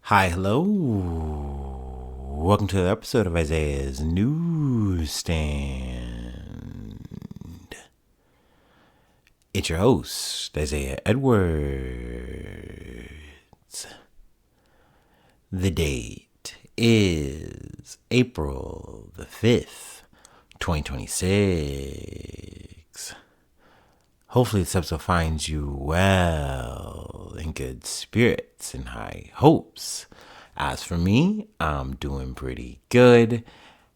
Hi, hello. Welcome to the episode of Isaiah's Newsstand. It's your host, Isaiah Edwards. The date is April the 5th, 2026. Hopefully this episode finds you well, in good spirits and high hopes. As for me, I'm doing pretty good.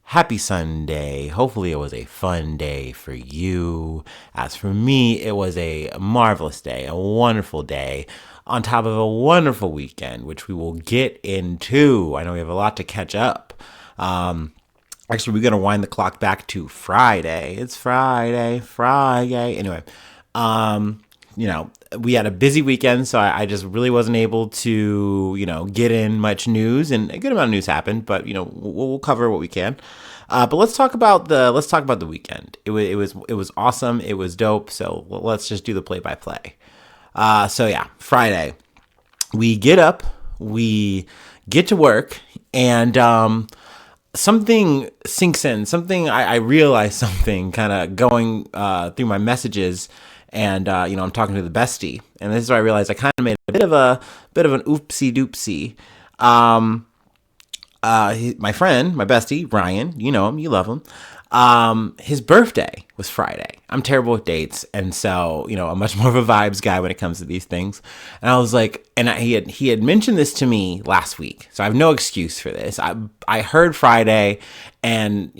Happy Sunday. Hopefully it was a fun day for you. As for me, it was a marvelous day, a wonderful day, on top of a wonderful weekend, which we will get into. I know we have a lot to catch up. Actually, we're going to wind the clock back to Friday. It's Friday. Anyway, we had a busy weekend, so I just really wasn't able to, get in much news, and a good amount of news happened, but, we'll cover what we can. But let's talk about the weekend. It was awesome. It was dope. So let's just do the play by play. Friday, we get up, we get to work, and, something sinks in. I realized something kind of going through my messages, and I'm talking to the bestie, and this is where I realized I kind of made a bit of an oopsie doopsie. My friend, my bestie Ryan, you know him, you love him. His birthday was Friday. I'm terrible with dates, and so I'm much more of a vibes guy when it comes to these things. And I was like, he had mentioned this to me last week, so I have no excuse for this. I heard Friday, and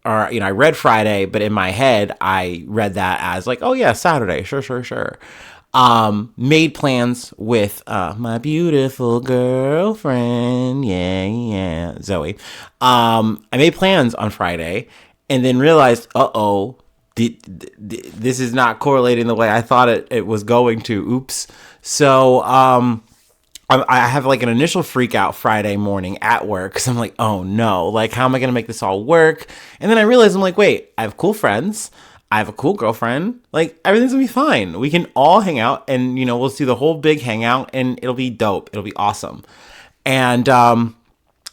I read Friday, but in my head I read that as like, oh yeah, Saturday, sure. Made plans with my beautiful girlfriend, yeah, Zoe. I made plans on Friday, and then realized, this is not correlating the way I thought it was going to. Oops. So I have like an initial freak out Friday morning at work, because I'm like, oh no, like how am I gonna make this all work? And then I realized, I'm like, wait, I have cool friends, I have a cool girlfriend, like everything's gonna be fine. We can all hang out, and we'll do the whole big hangout, and it'll be dope. It'll be awesome. And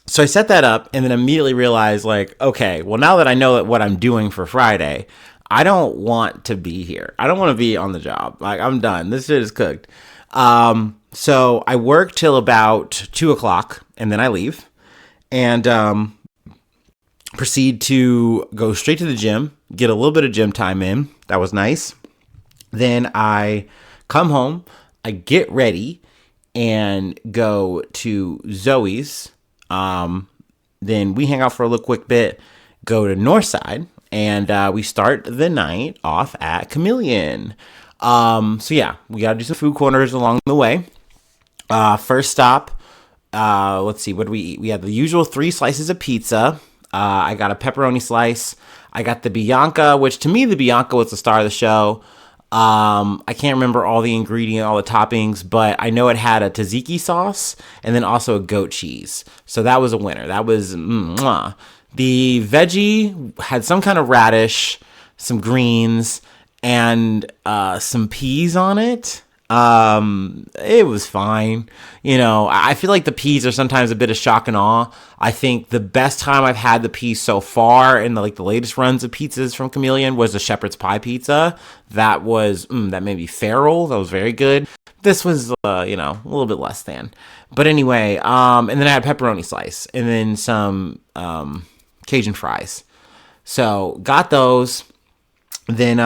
so I set that up, and then immediately realized, like, okay, well, now that I know that what I'm doing for Friday, I don't want to be here. I don't want to be on the job. Like, I'm done. This shit is cooked. So I work till about 2:00, and then I leave, and proceed to go straight to the gym, get a little bit of gym time in. That was nice. Then I come home, I get ready, and go to Zoe's. Then we hang out for a little quick bit, go to Northside, and we start the night off at Chameleon. We gotta do some food corners along the way. First stop, let's see, what do we eat? We had the usual 3 slices of pizza. I got a pepperoni slice. I got the Bianca, which to me, the Bianca was the star of the show. I can't remember all the toppings, but I know it had a tzatziki sauce and then also a goat cheese. So that was a winner. That was The veggie had some kind of radish, some greens, and some peas on it. It was fine. I feel like the peas are sometimes a bit of shock and awe. I think the best time I've had the peas so far in the latest runs of pizzas from Chameleon was the shepherd's pie pizza. That was, that made me feral. That was very good. This was, a little bit less than. But anyway, and then I had pepperoni slice and then some, Cajun fries. So got those. Then,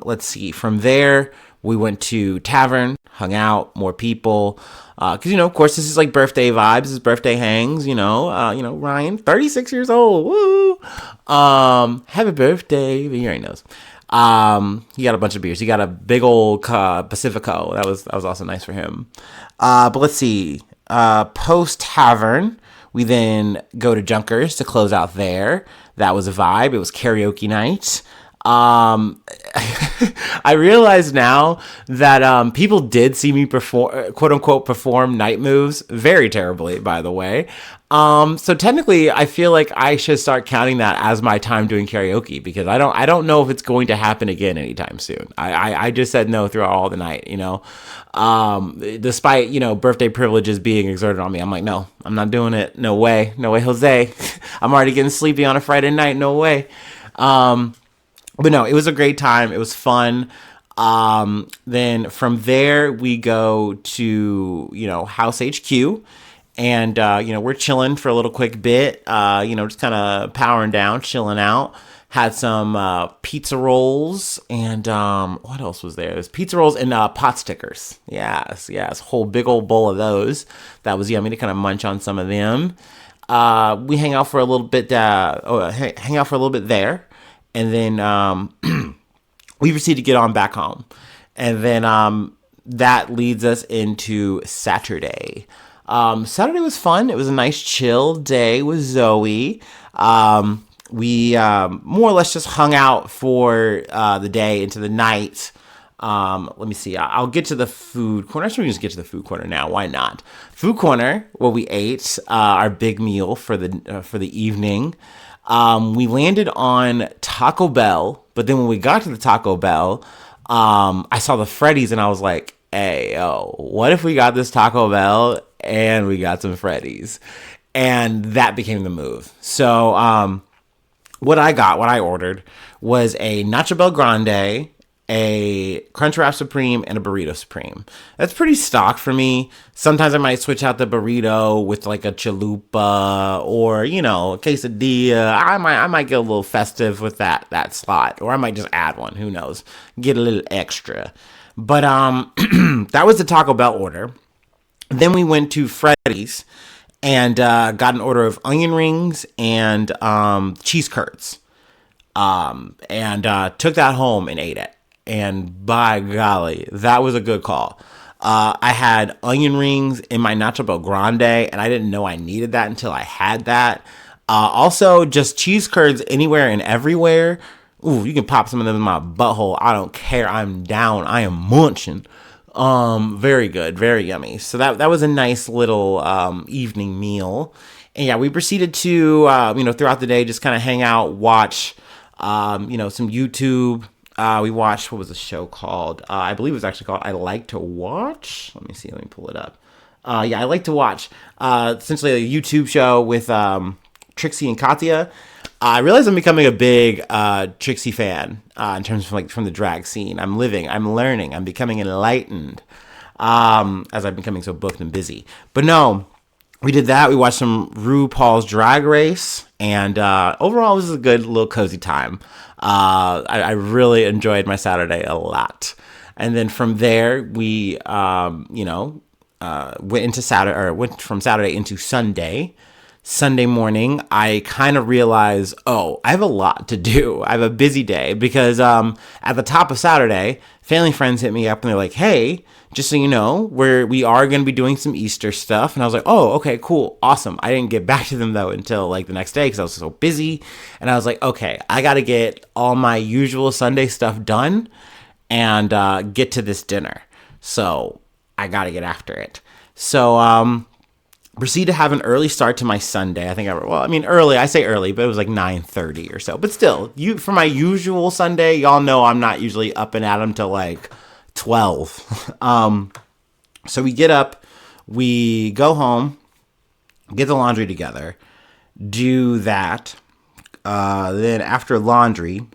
let's see, from there, we went to Tavern, hung out, more people. Because, of course, this is like birthday vibes. This is birthday hangs, Ryan, 36 years old. Woo! Happy birthday. He already knows. He got a bunch of beers. He got a big old Pacifico. That was also nice for him. But let's see. Post Tavern, we then go to Junkers to close out there. That was a vibe. It was karaoke night. Um, I realize now that people did see me perform, quote unquote, perform night moves very terribly, by the way. So technically, I feel like I should start counting that as my time doing karaoke because I don't know if it's going to happen again anytime soon. I just said no throughout all the night, you know. Despite, you know, birthday privileges being exerted on me, I'm like, no, I'm not doing it. No way, Jose. I'm already getting sleepy on a Friday night. No way. But no, it was a great time. It was fun. Then from there we go to, you know, House HQ. And, you know, we're chilling for a little quick bit, you know, just kind of powering down, chilling out. Had some pizza rolls and what else was there? There's pizza rolls and pot stickers. Yes, whole big old bowl of those. That was yummy to kind of munch on some of them. We hang out for a little bit. Hang out for a little bit there, and then we proceed to get on back home, and then that leads us into Saturday. Saturday was fun. It was a nice chill day with Zoe. We more or less just hung out for the day into the night. Let me see. I'll get to the food corner. Actually, we just get to the food corner now. Why not? Food corner. Well, we ate our big meal for the evening. We landed on Taco Bell, but then when we got to the Taco Bell, I saw the Freddy's and I was like, "Hey, yo, what if we got this Taco Bell and we got some Freddy's?" And that became the move. So, what I ordered was a Nacho Bel Grande, a Crunchwrap Supreme, and a Burrito Supreme. That's pretty stock for me. Sometimes I might switch out the burrito with like a chalupa or, you know, a quesadilla. I might get a little festive with that slot, or I might just add one. Who knows? Get a little extra. But that was the Taco Bell order. Then we went to Freddy's and got an order of onion rings and cheese curds. And took that home and ate it. And by golly, that was a good call. I had onion rings in my Nacho Bel Grande, and I didn't know I needed that until I had that. Also, just cheese curds anywhere and everywhere. Ooh, you can pop some of them in my butthole. I don't care. I'm down. I am munching. Very good, very yummy. So that was a nice little evening meal. And yeah, we proceeded to you know, throughout the day just kind of hang out, watch you know, some YouTube. We watched, what was the show called? I believe it was actually called I Like to Watch. Let me see, let me pull it up. Yeah, I Like to Watch. Essentially a YouTube show with Trixie and Katya. I realize I'm becoming a big Trixie fan in terms of like from the drag scene. I'm learning, I'm becoming enlightened as I'm becoming so booked and busy. But no, we did that. We watched some RuPaul's Drag Race, and overall, it was a good little cozy time. I really enjoyed my Saturday a lot. And then from there, we you know, went from Saturday into Sunday. Sunday morning, I kind of realized, oh, I have a lot to do. I have a busy day because at the top of Saturday, family friends hit me up and they're like, hey, just so you know, we are going to be doing some Easter stuff. And I was like, oh, okay, cool, awesome. I didn't get back to them though until like the next day because I was so busy. And I was like, okay, I got to get all my usual Sunday stuff done and get to this dinner. So I got to get after it. So proceed to have an early start to my Sunday. Early, I say early, but it was like 9:30 or so. But still, for my usual Sunday, y'all know I'm not usually up and at 'em till like 12. So we get up, we go home, get the laundry together, do that. Then after laundry,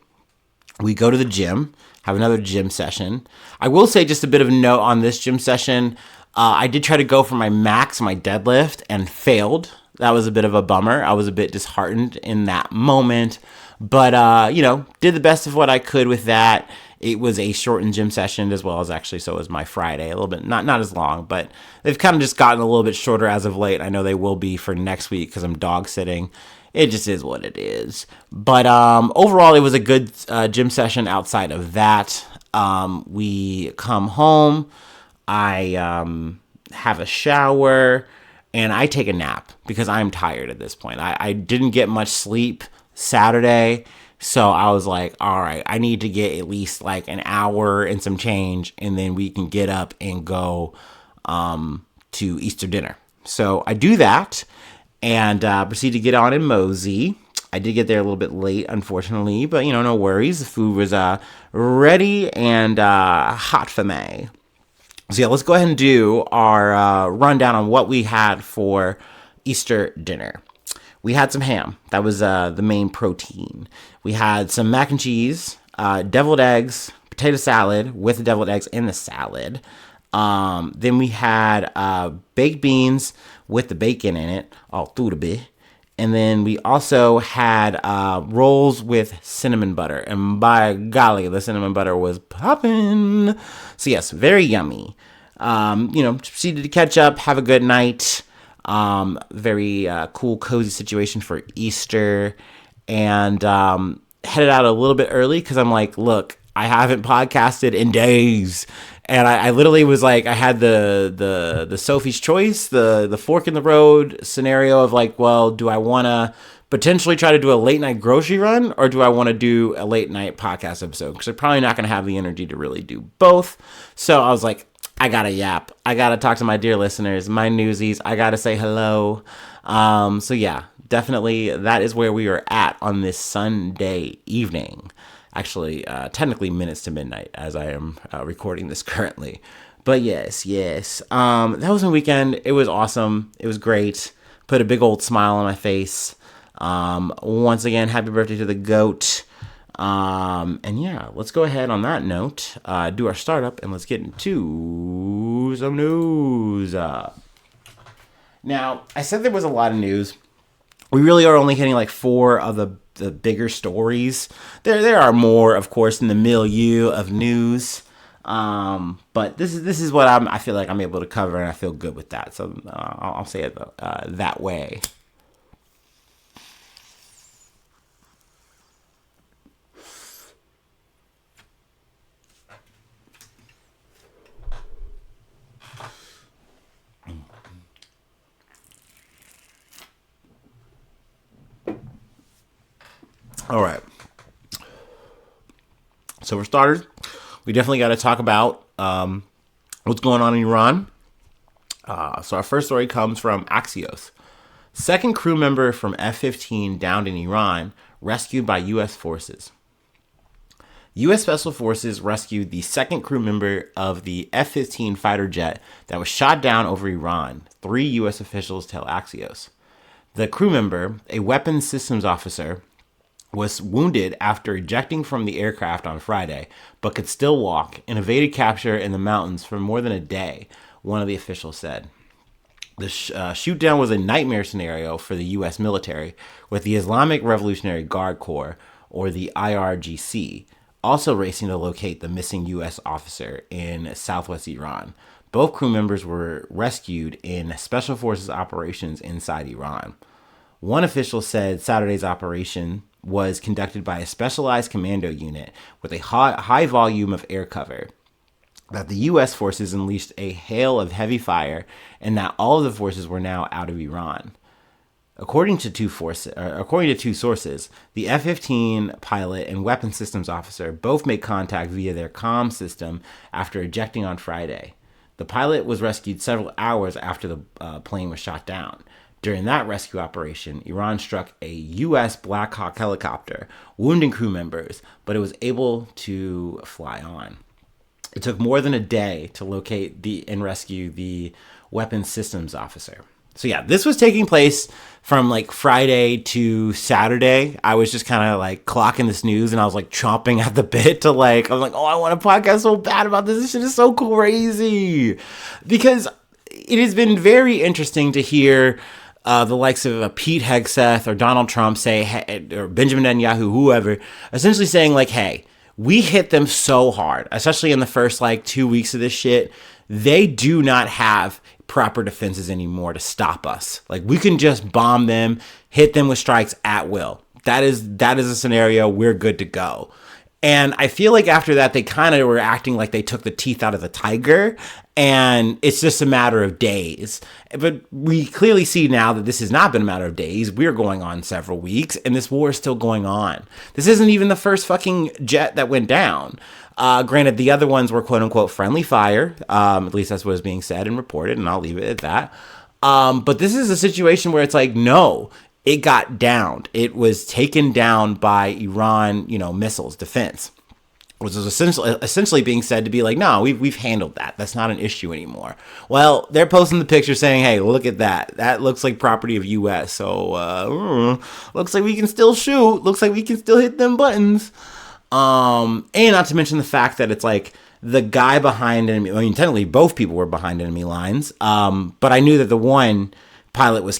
we go to the gym, have another gym session. I will say just a bit of a note on this gym session. I did try to go for my max, my deadlift, and failed. That was a bit of a bummer. I was a bit disheartened in that moment. But, you know, did the best of what I could with that. It was a shortened gym session as well as actually so was my Friday. A little bit, not as long, but they've kind of just gotten a little bit shorter as of late. I know they will be for next week because I'm dog sitting. It just is what it is. But overall, it was a good gym session outside of that. We come home. I have a shower, and I take a nap because I'm tired at this point. I didn't get much sleep Saturday, So I was like, all right, I need to get at least like an hour and some change, and then we can get up and go to Easter dinner. So I do that and proceed to get on in mosey. I did get there a little bit late, unfortunately, but no worries. The food was ready and hot for me. So yeah, let's go ahead and do our rundown on what we had for Easter dinner. We had some ham. That was the main protein. We had some mac and cheese, deviled eggs, potato salad with the deviled eggs in the salad. Then we had baked beans with the bacon in it, all through the bit. And then we also had rolls with cinnamon butter. And by golly, the cinnamon butter was popping. So yes, very yummy. Proceeded to catch up, have a good night. Very cool, cozy situation for Easter. And headed out a little bit early because I'm like, look, I haven't podcasted in days. And I literally was like, I had the Sophie's Choice, the fork in the road scenario of like, well, do I want to potentially try to do a late night grocery run, or do I want to do a late night podcast episode? Because I'm probably not going to have the energy to really do both. So I was like, I got to yap. I got to talk to my dear listeners, my newsies. I got to say hello. So yeah, definitely that is where we are at on this Sunday evening. Actually, technically minutes to midnight as I am recording this currently. But yes. That was my weekend. It was awesome. It was great. Put a big old smile on my face. Once again, happy birthday to the GOAT. And yeah, let's go ahead on that note, do our startup, and let's get into some news. Now, I said there was a lot of news. We really are only hitting like 4 of the bigger stories. There are more, of course, in the milieu of news. But this is what I feel like I'm able to cover, and I feel good with that. So I'll say it that way. All right. So for starters, we definitely got to talk about what's going on in Iran. So our first story comes from Axios. Second crew member from F-15 downed in Iran, rescued by U.S. forces. U.S. Special Forces rescued the second crew member of the F-15 fighter jet that was shot down over Iran, 3 U.S. officials tell Axios. The crew member, a weapons systems officer, was wounded after ejecting from the aircraft on Friday, but could still walk and evaded capture in the mountains for more than a day, one of the officials said. The shoot down was a nightmare scenario for the U.S. military, with the Islamic Revolutionary Guard Corps, or the IRGC, also racing to locate the missing U.S. officer in southwest Iran. Both crew members were rescued in Special Forces operations inside Iran. One official said Saturday's operation was conducted by a specialized commando unit with a high volume of air cover, that the U.S. forces unleashed a hail of heavy fire, and that all of the forces were now out of Iran. According to two sources, the F-15 pilot and weapons systems officer both made contact via their comm system after ejecting on Friday. The pilot was rescued several hours after the plane was shot down. During that rescue operation, Iran struck a U.S. Black Hawk helicopter, wounding crew members, but it was able to fly on. It took more than a day to locate and rescue the weapons systems officer. So yeah, this was taking place from like Friday to Saturday. I was just kind of like clocking this news, and I was like chomping at the bit to I was like, oh, I want a podcast so bad about this. This shit is so crazy. Because it has been very interesting to hear the likes of Pete Hegseth or Donald Trump say, or Benjamin Netanyahu, whoever, essentially saying like, hey, we hit them so hard, especially in the first 2 weeks of this shit. They do not have proper defenses anymore to stop us. We can just bomb them, hit them with strikes at will. That is a scenario we're good to go. And I feel like after that, they kind of were acting like they took the teeth out of the tiger, and it's just a matter of days. But we clearly see now that this has not been a matter of days. We're going on several weeks, and this war is still going on. This isn't even the first fucking jet that went down. Granted, the other ones were quote unquote friendly fire. At least that's what is being said and reported, and I'll leave it at that. But this is a situation where it's like, no, it got downed. It was taken down by Iran, missiles, defense, which was essentially being said to be like, no, we've handled that. That's not an issue anymore. Well, they're posting the picture saying, hey, look at that. That looks like property of U.S. So looks like we can still shoot. Looks like we can still hit them buttons. And not to mention the fact that it's like the guy behind enemy. I mean, technically both people were behind enemy lines. But I knew that the one pilot was,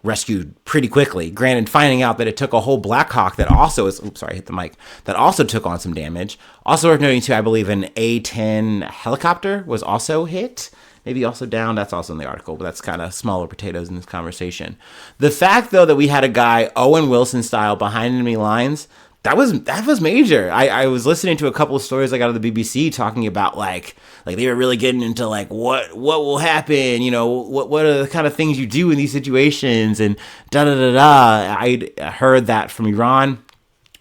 rescued pretty quickly. Granted, finding out that it took a whole Black Hawk that also is, oops, sorry, I hit the mic, that also took on some damage. Also worth noting too, I believe an A-10 helicopter was also hit. Maybe also down. That's also in the article, but that's kind of smaller potatoes in this conversation. The fact, though, that we had a guy Owen Wilson style behind enemy lines, that was major. I was listening to a couple of stories like out of the BBC talking about like they were really getting into like what will happen, what are the kind of things you do in these situations and da da da da. I heard that from Iran.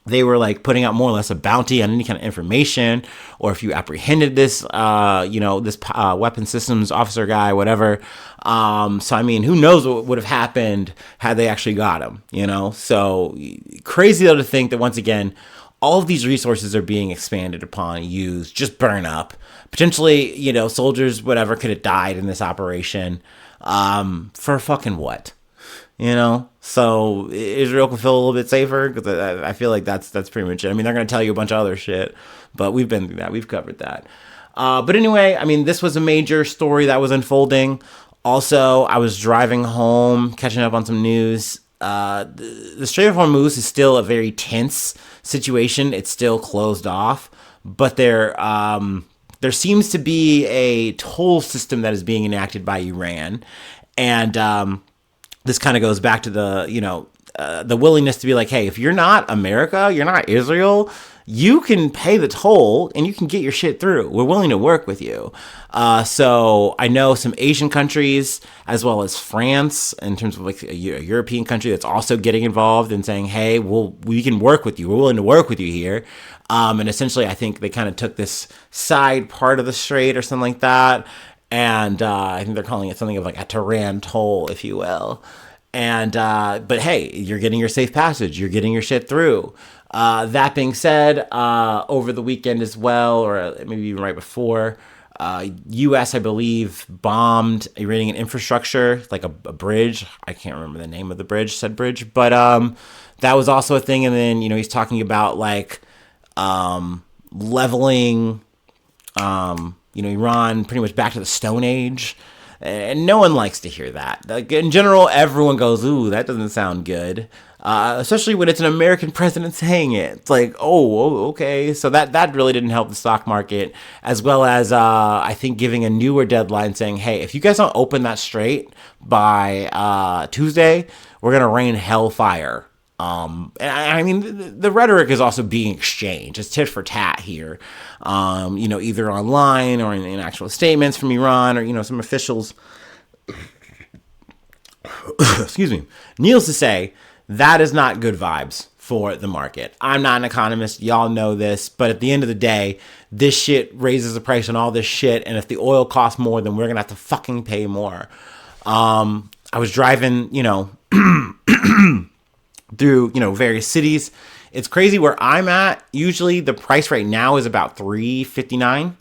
They were like putting out more or less a bounty on any kind of information, or if you apprehended this, weapon systems officer guy, whatever. So I mean, who knows what would have happened had they actually got him, So crazy though to think that once again, all of these resources are being expanded upon, used, just burn up. Potentially, soldiers, whatever, could have died in this operation. For fucking what? So Israel can feel a little bit safer because I feel like that's pretty much it. I mean, they're going to tell you a bunch of other shit, but we've been through that. We've covered that. But anyway, I mean, this was a major story that was unfolding. Also, I was driving home, catching up on some news. The Strait of Hormuz is still a very tense situation. It's still closed off, but there seems to be a toll system that is being enacted by Iran, and this kind of goes back to the willingness to be like, hey, if you're not America, you're not Israel, you can pay the toll and you can get your shit through. We're willing to work with you. So I know some Asian countries as well as France, in terms of like a European country that's also getting involved and saying, hey, we can work with you. We're willing to work with you here. And essentially, I think they kind of took this side part of the strait or something like that. And I think they're calling it something of like a Tehran toll, if you will. And but hey, you're getting your safe passage. You're getting your shit through. That being said, over the weekend as well, or maybe even right before, U.S., I believe, bombed Iranian infrastructure, like a bridge. I can't remember the name of the bridge, said bridge. But that was also a thing. And then, he's talking about like leveling Iran pretty much back to the Stone Age. And no one likes to hear that. Like, in general, everyone goes, ooh, that doesn't sound good. Especially when it's an American president saying it. It's like, oh, okay. So that really didn't help the stock market, as well as, I think, giving a newer deadline saying, hey, if you guys don't open that straight by Tuesday, we're going to rain hellfire. And I mean, the rhetoric is also being exchanged. It's tit for tat here, either online or in actual statements from Iran or, some officials. Excuse me. Needless to say, that is not good vibes for the market. I'm not an economist. Y'all know this. But at the end of the day, this shit raises the price on all this shit. And if the oil costs more, then we're going to have to fucking pay more. I was driving, through, various cities. It's crazy where I'm at. Usually the price right now is about $3.59.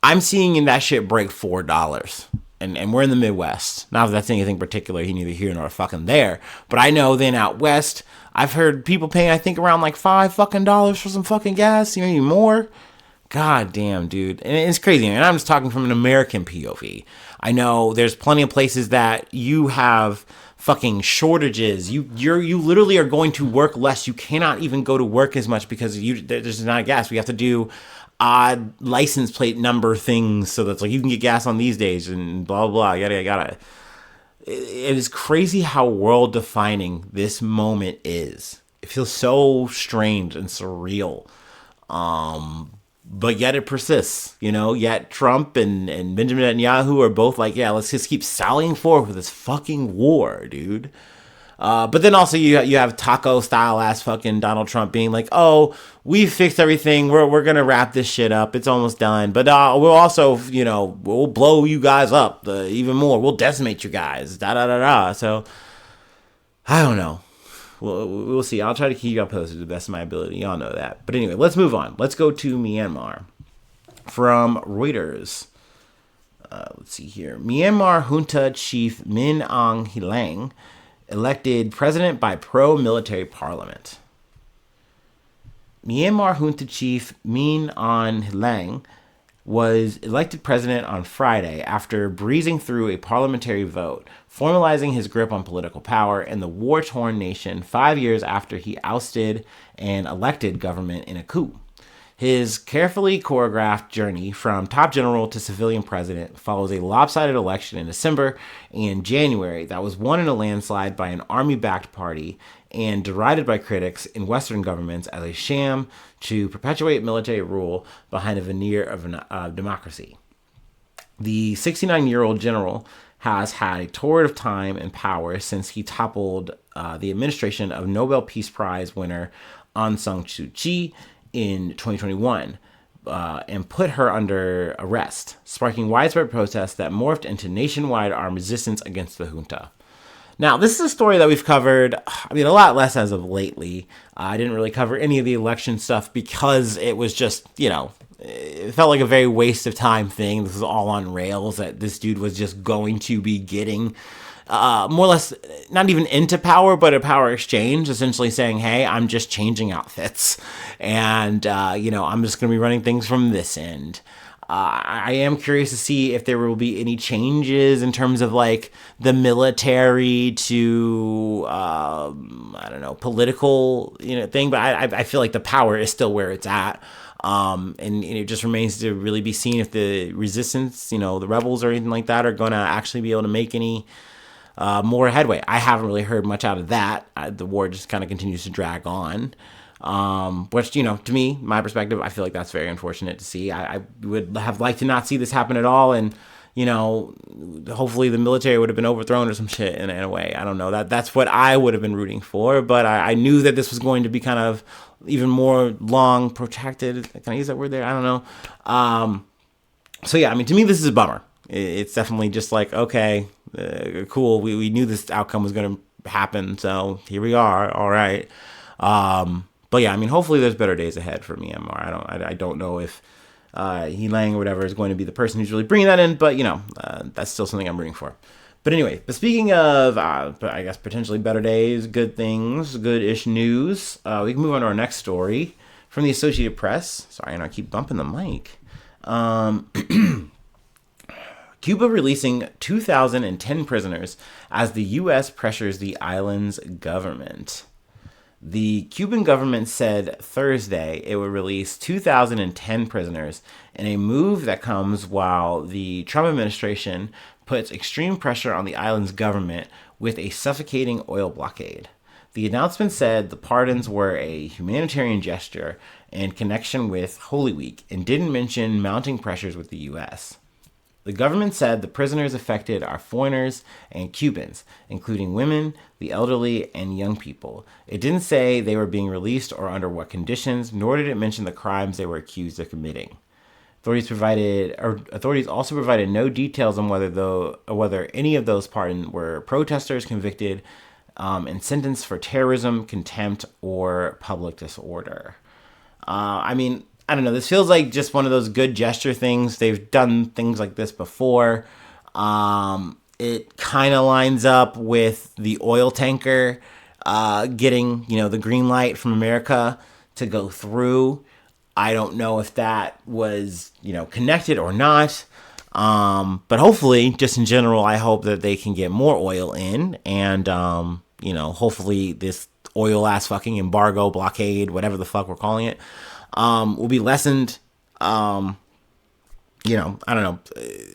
I'm seeing that shit break $4. And we're in the Midwest. Not that that's anything particular, neither here nor fucking there. But I know then out west, I've heard people paying, I think, around like $5 for some fucking gas, maybe more. God damn, dude. And it's crazy. And I'm just talking from an American POV. I know there's plenty of places that you have fucking shortages. You literally are going to work less. You cannot even go to work as much because there's not gas. We have to do odd license plate number things so that's like you can get gas on these days and blah blah yada yada. It is crazy how world defining this moment is. It feels so strange and surreal. But yet it persists, yet Trump and Benjamin Netanyahu are both like, yeah, let's just keep sallying forward with this fucking war, dude. But then also you have taco style ass fucking Donald Trump being like, oh, we fixed everything. We're going to wrap this shit up. It's almost done. But we'll also, we'll blow you guys up even more. We'll decimate you guys. Da da da da. So I don't know. We'll see. I'll try to keep you posted to the best of my ability. Y'all know that. But anyway, let's move on. Let's go to Myanmar. From Reuters. Let's see here. Myanmar junta chief Min Aung Hlaing elected president by pro-military parliament. Myanmar junta chief Min Aung Hlaing was elected president on Friday after breezing through a parliamentary vote, formalizing his grip on political power in the war-torn nation 5 years after he ousted an elected government in a coup. His carefully choreographed journey from top general to civilian president follows a lopsided election in December and January that was won in a landslide by an army-backed party and derided by critics in Western governments as a sham to perpetuate military rule behind a veneer of democracy. The 69-year-old general has had a torrid of time and power since he toppled the administration of Nobel Peace Prize winner Aung San Suu Kyi in 2021 and put her under arrest, sparking widespread protests that morphed into nationwide armed resistance against the junta. Now, this is a story that we've covered, a lot less as of lately. I didn't really cover any of the election stuff because it was just, it felt like a very waste of time thing. This was all on rails that this dude was just going to be getting more or less not even into power, but a power exchange, essentially saying, hey, I'm just changing outfits. And, I'm just going to be running things from this end. I am curious to see if there will be any changes in terms of like the military to, political, thing. But I feel like the power is still where it's at. And it just remains to really be seen if the resistance, the rebels or anything like that are going to actually be able to make any more headway. I haven't really heard much out of that. The war just kind of continues to drag on. Which, to me, my perspective, I feel like that's very unfortunate to see. I would have liked to not see this happen at all. And, hopefully the military would have been overthrown or some shit in a way. I don't know. That's what I would have been rooting for. But I knew that this was going to be kind of even more long protracted. Can I use that word there? I don't know. So yeah, to me, this is a bummer. It's definitely just like, okay, cool. We knew this outcome was going to happen. So here we are. All right. But yeah, hopefully there's better days ahead for Myanmar. I don't know if Hlaing or whatever is going to be the person who's really bringing that in, but that's still something I'm rooting for. But anyway, but speaking of, I guess potentially better days, good things, good-ish news, we can move on to our next story from the Associated Press. Sorry, I keep bumping the mic. Cuba releasing 2,010 prisoners as the U.S. pressures the island's government. The Cuban government said Thursday it would release 2,010 prisoners in a move that comes while the Trump administration puts extreme pressure on the island's government with a suffocating oil blockade. The announcement said the pardons were a humanitarian gesture in connection with Holy Week and didn't mention mounting pressures with the U.S. The government said the prisoners affected are foreigners and Cubans, including women, the elderly, and young people. It didn't say they were being released or under what conditions, nor did it mention the crimes they were accused of committing. Authorities also provided no details on whether any of those pardoned were protesters convicted and sentenced for terrorism, contempt, or public disorder. I don't know. This feels like just one of those good gesture things. They've done things like this before. It kind of lines up with the oil tanker getting, the green light from America to go through. I don't know if that was, connected or not. But hopefully, just in general, I hope that they can get more oil in. And, hopefully this oil-ass fucking embargo, blockade, whatever the fuck we're calling it, will be lessened. I don't know.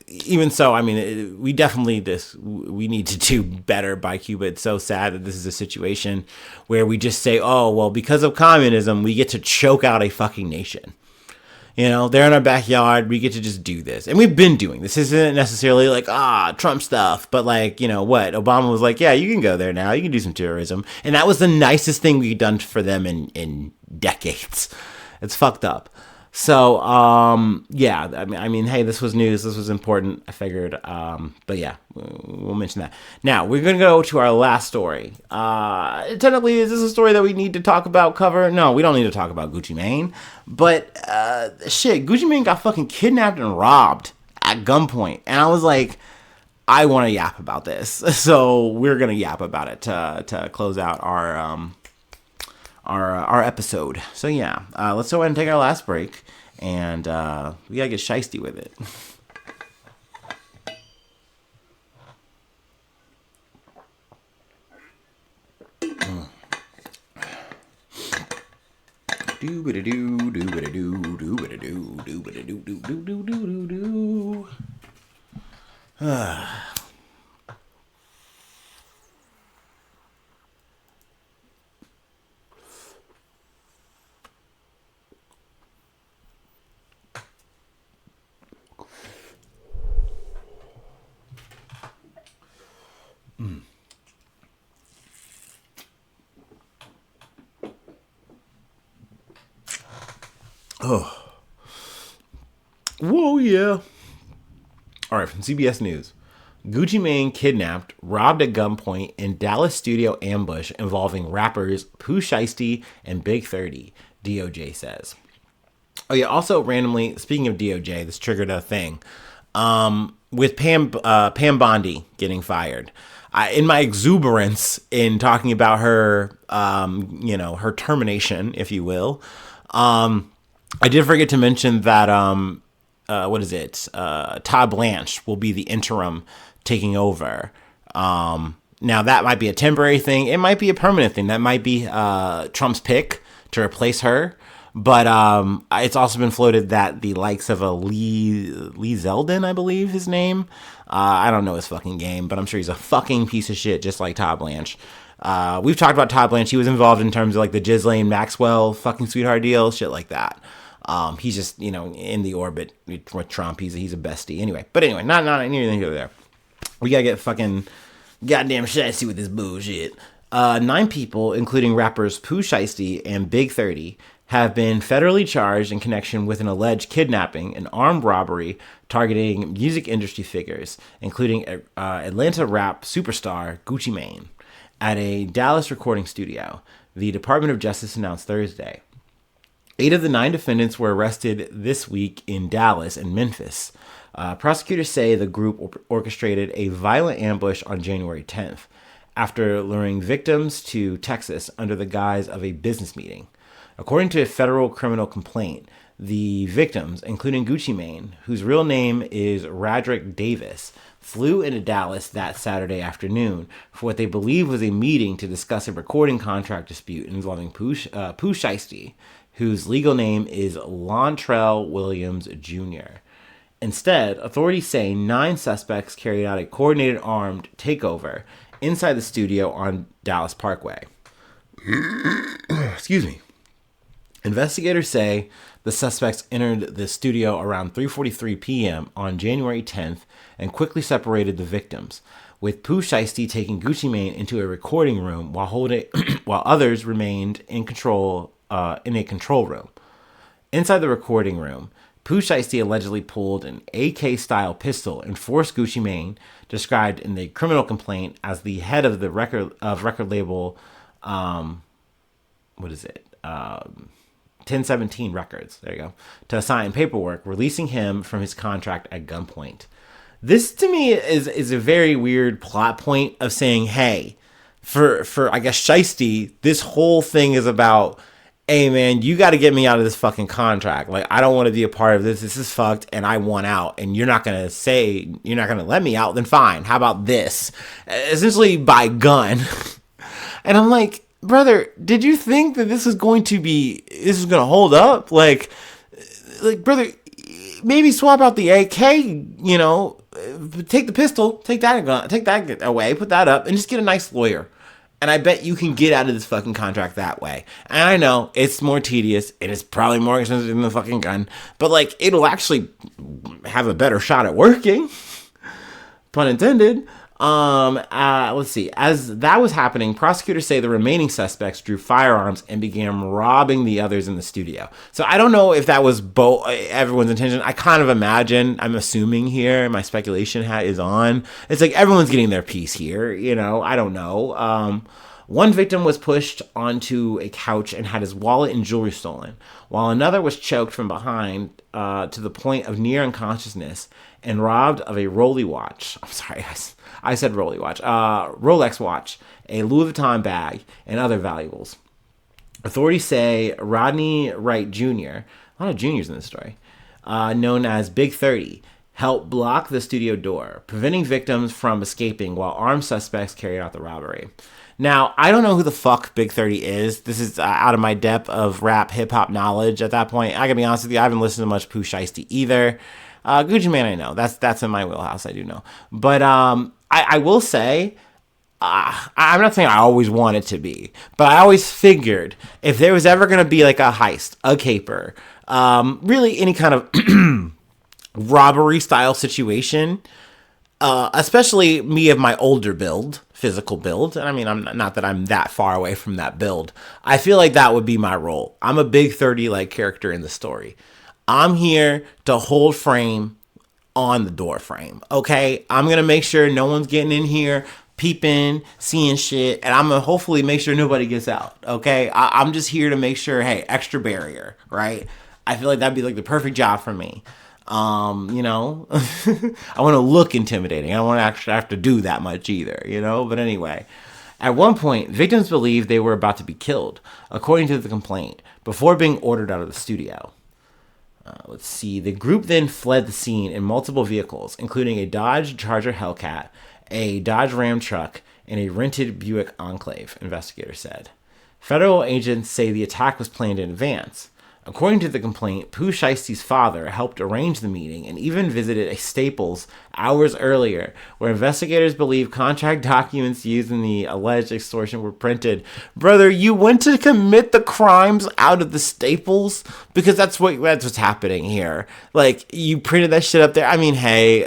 Even so, I mean, we definitely we need to do better by Cuba. It's so sad that this is a situation where we just say, oh, well, because of communism, we get to choke out a fucking nation. They're in our backyard. We get to just do this. And we've been doing this. This isn't necessarily like, Trump stuff. But like, what? Obama was like, yeah, you can go there now. You can do some tourism. And that was the nicest thing we've done for them in decades. It's fucked up. So, yeah, I mean, hey, this was news. This was important. I figured, but yeah, we'll mention that. Now, we're going to go to our last story. Technically, is this a story that we need to talk about, cover? No, we don't need to talk about Gucci Mane. But, Gucci Mane got fucking kidnapped and robbed at gunpoint. And I was like, I want to yap about this. So we're going to yap about it to close out our episode. So yeah, let's go ahead and take our last break, and we gotta get shiesty with it. Oh. Whoa, yeah. All right, from CBS News. Gucci Mane kidnapped, robbed at gunpoint in Dallas studio ambush involving rappers Pooh, Shiesty and Big 30, DOJ says. Oh, yeah, also randomly, speaking of DOJ, this triggered a thing. With Pam Bondi getting fired. In my exuberance in talking about her, her termination, if you will, I did forget to mention that, Todd Blanche will be the interim taking over. Now, that might be a temporary thing. It might be a permanent thing. That might be Trump's pick to replace her. But it's also been floated that the likes of a Lee Zeldin, I believe his name. I don't know his fucking game, but I'm sure he's a fucking piece of shit, just like Todd Blanche. We've talked about Todd Blanche. He was involved in terms of like the Ghislaine Maxwell fucking sweetheart deal, shit like that. He's just, in the orbit with Trump. He's a bestie. Anyway, not anything over there. We gotta get fucking goddamn shiesty with this bullshit. 9 people, including rappers Pooh, Shiesty and Big 30, have been federally charged in connection with an alleged kidnapping and armed robbery targeting music industry figures, including Atlanta rap superstar Gucci Mane, at a Dallas recording studio, the Department of Justice announced Thursday. 8 of the 9 defendants were arrested this week in Dallas and Memphis. Prosecutors say the group orchestrated a violent ambush on January 10th after luring victims to Texas under the guise of a business meeting. According to a federal criminal complaint, the victims, including Gucci Mane, whose real name is Radrick Davis, flew into Dallas that Saturday afternoon for what they believe was a meeting to discuss a recording contract dispute involving Pooh Shiesty, whose legal name is Lontrell Williams Jr. Instead, authorities say 9 suspects carried out a coordinated armed takeover inside the studio on Dallas Parkway. Excuse me. Investigators say the suspects entered the studio around 3:43 p.m. on January 10th and quickly separated the victims, with Pooh Shiesty taking Gucci Mane into a recording room while others remained in a control room. Inside the recording room, Pooh Shiesty allegedly pulled an AK-style pistol and forced Gucci Mane, described in the criminal complaint as the head of the record label, 1017 Records, there you go, to sign paperwork releasing him from his contract at gunpoint. This to me is a very weird plot point of saying, hey, for I guess Shiesty, this whole thing is about, hey man, you got to get me out of this fucking contract. Like, I don't want to be a part of this. This is fucked, and I want out. And you're not gonna let me out. Then fine. How about this? Essentially by gun. And I'm like, brother, did you think that this was going to hold up? Like, brother, maybe swap out the AK, take the pistol, take that away, put that up, and just get a nice lawyer. And I bet you can get out of this fucking contract that way. And I know it's more tedious. It is probably more expensive than the fucking gun. But, like, it'll actually have a better shot at working. Pun intended. Let's see. As that was happening, prosecutors say the remaining suspects drew firearms and began robbing the others in the studio. So I don't know if that was everyone's intention. I kind of imagine, I'm assuming here, my speculation hat is on. It's like everyone's getting their piece here, I don't know. One victim was pushed onto a couch and had his wallet and jewelry stolen, while another was choked from behind to the point of near unconsciousness and robbed of a Rolex watch. I'm sorry, I said Rolex watch. Rolex watch, a Louis Vuitton bag, and other valuables. Authorities say Rodney Wright Jr., a lot of juniors in this story, known as Big 30, helped block the studio door, preventing victims from escaping while armed suspects carried out the robbery. Now, I don't know who the fuck Big 30 is. This is out of my depth of rap hip-hop knowledge at that point. I gotta be honest with you, I haven't listened to much Pooh Shiesty either. Gucci Mane, I know. That's in my wheelhouse, I do know. But I will say, I'm not saying I always want it to be, but I always figured if there was ever going to be like a heist, a caper, really any kind of robbery style situation, especially me of my older build, physical build. And I mean, I'm not that I'm that far away from that build. I feel like that would be my role. I'm a Big 30 like character in the story. I'm here to hold frame on the door frame. Okay. I'm going to make sure no one's getting in here, peeping, seeing shit. And I'm going to hopefully make sure nobody gets out. Okay. I'm just here to make sure, hey, extra barrier, right? I feel like that'd be like the perfect job for me. I want to look intimidating. I don't want to actually have to do that much either, but anyway, at one point, victims believed they were about to be killed, according to the complaint, before being ordered out of the studio. Let's see. The group then fled the scene in multiple vehicles, including a Dodge Charger Hellcat, a Dodge Ram truck, and a rented Buick Enclave, investigators said. Federal agents say the attack was planned in advance. According to the complaint, Pooh Shiesty's father helped arrange the meeting and even visited a Staples hours earlier, where investigators believe contract documents used in the alleged extortion were printed. Brother, you went to commit the crimes out of the Staples? Because that's what's happening here. Like, you printed that shit up there. I mean, hey,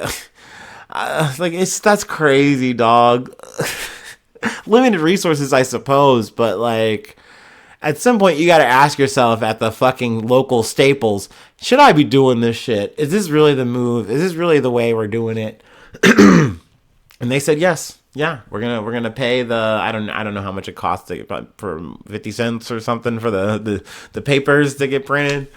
that's crazy, dog. Limited resources, I suppose, but like, at some point, you got to ask yourself at the fucking local Staples, should I be doing this shit? Is this really the move? Is this really the way we're doing it? And they said yes. Yeah, we're gonna pay the I don't know how much it costs to get, for 50 cents or something for the papers to get printed.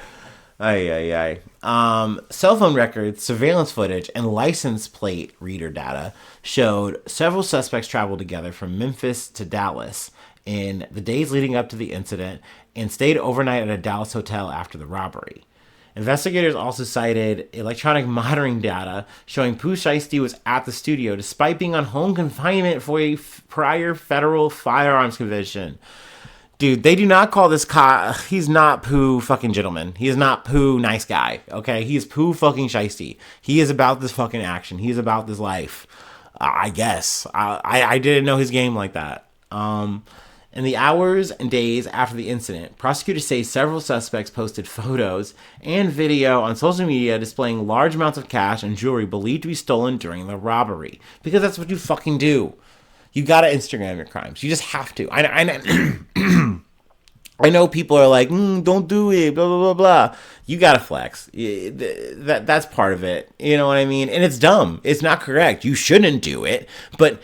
Cell phone records, surveillance footage, and license plate reader data showed several suspects traveled together from Memphis to Dallas in the days leading up to the incident and stayed overnight at a Dallas hotel after the robbery. Investigators also cited electronic monitoring data showing Pooh Shiesty was at the studio despite being on home confinement for a prior federal firearms conviction. Dude, they do not call this cop. He's not Pooh fucking gentleman. He is not Pooh nice guy, okay? He is Pooh fucking Shiesty. He is about this fucking action. He is about this life, I guess. I didn't know his game like that. In the hours and days after the incident, prosecutors say several suspects posted photos and video on social media displaying large amounts of cash and jewelry believed to be stolen during the robbery. Because that's what you fucking do. You gotta Instagram your crimes. You just have to. I know people are like, don't do it, blah, blah, blah, blah. You gotta flex. That's part of it. You know what I mean? And it's dumb. It's not correct. You shouldn't do it. But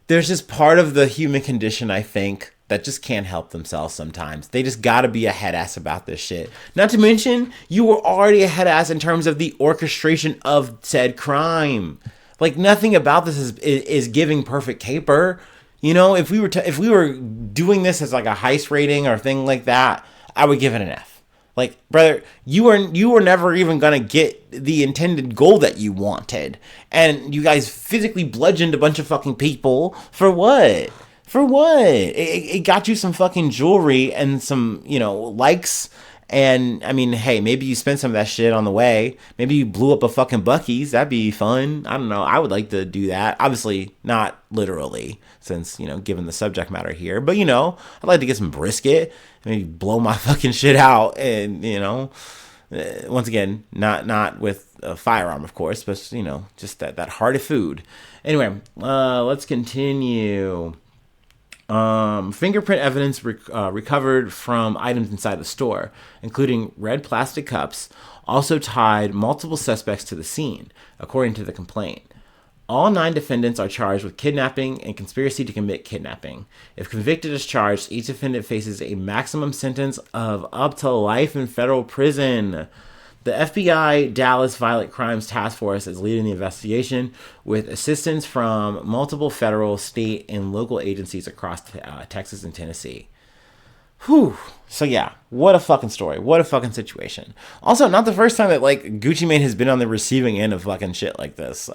there's just part of the human condition, I think, that just can't help themselves sometimes. They just gotta be a head ass about this shit. Not to mention, you were already a head ass in terms of the orchestration of said crime. Like, nothing about this is giving perfect caper. You know, if we were doing this as like a heist rating or thing like that, I would give it an F. Like, brother, you were never even gonna get the intended goal that you wanted, and you guys physically bludgeoned a bunch of fucking people for what? For what? It got you some fucking jewelry and some, likes And I mean, hey, maybe you spent some of that shit on the way. Maybe you blew up a fucking Buc-ee's. That'd be fun. I don't know. I would like to do that. Obviously, not literally, since, given the subject matter here. But, I'd like to get some brisket. Maybe blow my fucking shit out. And, once again, not with a firearm, of course, but, just that hearty food. Anyway, let's continue. Fingerprint evidence recovered from items inside the store, including red plastic cups, also tied multiple suspects to the scene, according to the complaint. All 9 defendants are charged with kidnapping and conspiracy to commit kidnapping. If convicted as charged, each defendant faces a maximum sentence of up to life in federal prison. The FBI Dallas Violent Crimes Task Force is leading the investigation with assistance from multiple federal, state, and local agencies across Texas and Tennessee. Whew. So yeah, what a fucking story. What a fucking situation. Also, not the first time that Gucci Mane has been on the receiving end of fucking shit like this.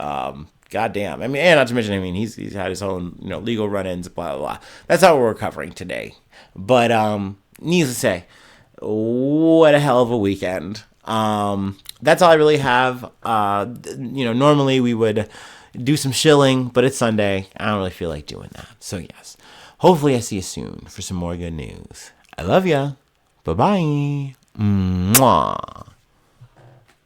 Goddamn. I mean, and not to mention, he's had his own, legal run-ins, blah, blah, blah. That's how we're covering today. But, needless to say, what a hell of a weekend. That's all I really have. Normally we would do some shilling, but it's Sunday. I don't really feel like doing that. So yes, hopefully I see you soon for some more good news. I love ya. Bye-bye. Mwah.